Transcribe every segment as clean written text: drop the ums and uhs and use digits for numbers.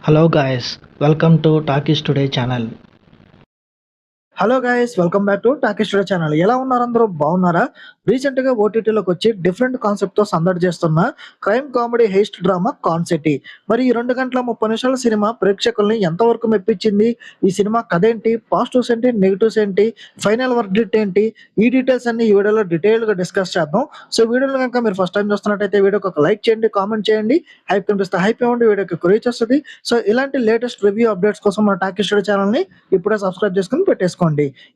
Hello guys, welcome to Talkies Today channel. Hello guys welcome back to talkies today channel. ఎలా ఉన్నారు? అందరూ బాగున్నారా? Recent గా ఓటీటీలోకి వచ్చి డిఫరెంట్ కాన్సెప్ట్ తో సందడి చేస్తున్న crime comedy heist drama concept. మరి ఈ 2 గంటల 30 నిమిషాల సినిమా ప్రేక్షకుల్ని ఎంతవరకు మెప్పించింది? ఈ సినిమా కథ ఏంటి? పాజిటివ్స్ ఏంటి? నెగిటివ్స్ ఏంటి? ఫైనల్ వర్డిక్ట్ ఏంటి? ఈ డీటెయిల్స్ అన్ని ఈ వీడియోలో డీటెయిల్ గా డిస్కస్ చేద్దాం. సో వీడియోలో కనుక మీరు ఫస్ట్ టైం చూస్తున్నట్టయితే వీడియోకి ఒక లైక్ చేయండి, కామెంట్ చేయండి, హైప్ కనిపిస్తే హైప్ ఇవ్వండి, వీడియోకి రీచ్ వస్తుంది. సో ఇలాంటి లేటెస్ట్ రివ్యూ అప్డేట్స్ కోసం మన టాకీస్ టుడే ఛానల్ ని ఇప్పుడే సబ్స్క్రైబ్ చేసుకుని పెట్టేసుకోండి.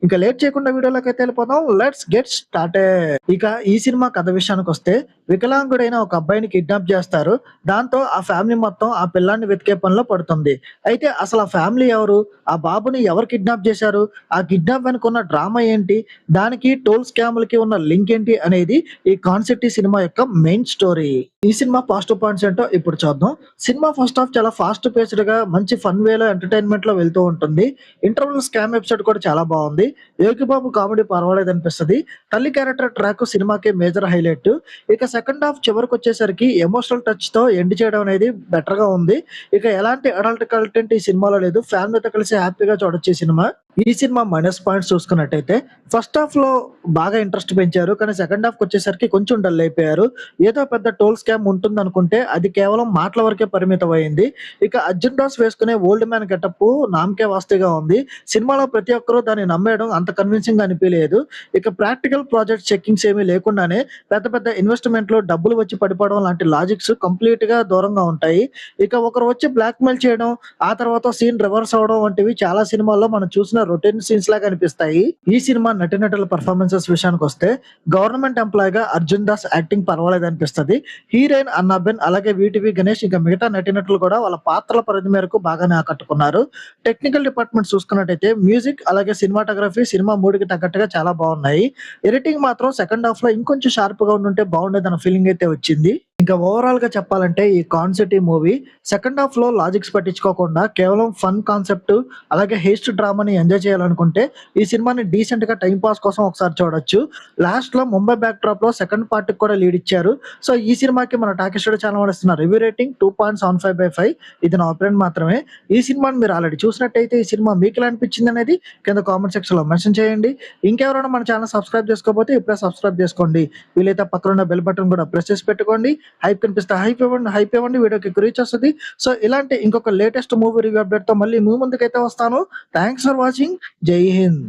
ఇంకా లేట్ చేయకుండా వీడియోలోకి అయితే వెళ్ళిపోదాం. Let's get started. ఇక ఈ సినిమా కథ విషయానికి వస్తే, వికలాంగుడైన ఒక అబ్బాయిని కిడ్నాప్ చేస్తారు. దాంతో ఆ ఫ్యామిలీ మొత్తం ఆ పిల్లాన్ని వెతికే పనిలో పడుతుంది. అయితే అసలు ఆ ఫ్యామిలీ ఎవరు? ఆ బాబుని ఎవరు కిడ్నాప్ చేశారు? ఆ కిడ్నాప్ వెనుక ఉన్న డ్రామా ఏంటి? దానికి టోల్ స్కామ్లకి ఉన్న లింక్ ఏంటి అనేది ఈ కాన్సెప్ట్ సినిమా యొక్క మెయిన్ స్టోరీ. ఈ సినిమా పాజిటివ్ పాయింట్స్ ఏంటో ఇప్పుడు చూద్దాం. సినిమా ఫస్ట్ హాఫ్ చాలా ఫాస్ట్ పేస్డ్ గా మంచి ఫన్ వేలో ఎంటర్టైన్మెంట్ లో వెళ్తూ ఉంటుంది. ఇంటర్వల్ స్కామ్ ఎపిసోడ్ కూడా చాలా బాగుంది. యోగిబాబు కామెడీ పర్వాలేదు అనిపిస్తుంది. తల్లి క్యారెక్టర్ ట్రాక్ సినిమాకి మేజర్ హైలైట్. ఇక సెకండ్ హాఫ్ చివరికి వచ్చేసరికి ఎమోషనల్ టచ్ తో ఎండ్ చేయడం అనేది బెటర్ గా ఉంది. ఇక ఎలాంటి అడల్ట్ కంటెంట్ ఈ సినిమాలో లేదు. ఫ్యామిలీతో కలిసి హ్యాపీగా చూడొచ్చు ఈ సినిమా. ఈ సినిమా మైనస్ పాయింట్స్ చూసుకున్నట్టయితే, ఫస్ట్ హాఫ్ లో బాగా ఇంట్రెస్ట్ పెంచారు, కానీ సెకండ్ హాఫ్ వచ్చేసరికి కొంచెం డల్ అయిపోయారు. ఏదో పెద్ద టోల్ స్కామ్ ఉంటుంది అనుకుంటే అది కేవలం మాటల వరకే పరిమితం అయింది. ఇక అర్జున్ దాస్ వేసుకునే ఓల్డ్ మ్యాన్ గెటప్ నామకే వాస్తేగా ఉంది. సినిమాలో ప్రతి ఒక్కరూ దాన్ని నమ్మేయడం అంత కన్విన్సింగ్ గా అనిపించలేదు. ఇక ప్రాక్టికల్ ప్రాజెక్ట్ చెక్కింగ్స్ ఏమీ లేకుండానే పెద్ద పెద్ద ఇన్వెస్ట్మెంట్ లో డబ్బులు వచ్చి పడిపోవడం లాంటి లాజిక్స్ కంప్లీట్ గా దూరంగా ఉంటాయి. ఇక ఒకరు వచ్చి బ్లాక్ మెయిల్ చేయడం, ఆ తర్వాత సీన్ రివర్స్ అవడం వంటివి చాలా సినిమాల్లో మనం చూసిన రొటీన్ సీన్స్ లాగా అనిపిస్తాయి. ఈ సినిమా నటీనటుల పర్ఫార్మెన్సెస్ విషయానికి వస్తే, గవర్నమెంట్ ఎంప్లాయ్ గా అర్జున్ దాస్ యాక్టింగ్ పర్వాలేదు అనిపిస్తుంది. హీరోయిన్ అన్నాబెన్, అలాగే వీటివి గణేష్, ఇంకా మిగతా నటీనటులు కూడా వాళ్ళ పాత్రల పరిధి మేరకు బాగానే ఆకట్టుకున్నారు. టెక్నికల్ డిపార్ట్మెంట్ చూసుకున్నట్టయితే మ్యూజిక్ అలాగే సినిమాటోగ్రఫీ సినిమా మూడుకి తగ్గట్టుగా చాలా బాగున్నాయి. ఎడిటింగ్ మాత్రం సెకండ్ హాఫ్ లో ఇంకొంచెం షార్ప్ గా ఉండుంటే బాగుండేదన్న ఫీలింగ్ అయితే వచ్చింది. ఇంకా ఓవరాల్ గా చెప్పాలంటే ఈ కాన్సెప్ట్ మూవీ సెకండ్ హాఫ్ లో లాజిక్స్ పట్టించుకోకుండా కేవలం ఫన్ కాన్సెప్ట్ అలాగే హేస్ట్ డ్రామాని ఎంజాయ్ చేయాలనుకుంటే ఈ సినిమాని డీసెంట్ గా టైం పాస్ కోసం ఒకసారి చూడొచ్చు. లాస్ట్ లో ముంబై బ్యాక్ డ్రాప్ లో సెకండ్ పార్ట్ కూడా లీడ్ ఇచ్చారు. సో ఈ సినిమాకి మన టాకీస్ టుడే ఛానల్ ఇస్తున్న రివ్యూ రేటింగ్ 2.75/5. ఇది నా ఒపీనియన్ మాత్రమే. ఈ సినిమాని మీరు ఆల్రెడీ చూసినట్టయితే ఈ సినిమా మీకు ఎలా అనిపించింది అనేది కింద కామెంట్ సెక్షన్ లో మెన్షన్ చేయండి. ఇంకెవరైనా మన ఛానల్ సబ్స్క్రైబ్ చేసుకోకపోతే ఇప్పుడే సబ్స్క్రైబ్ చేసుకోండి. వీలైతే పక్కన బెల్ బటన్ కూడా ప్రెస్ చేసి పెట్టుకోండి. హైప్ కనిపిస్తే హైప్ ఇవ్వండి, వీడియోకి రీచ్ వస్తుంది. సో ఇలాంటి ఇంకొక లేటెస్ట్ మూవీ రివ్యూ అప్డేట్ తో మళ్ళీ మీ ముందుకైతే వస్తాను. Thanks for watching. జై హింద్.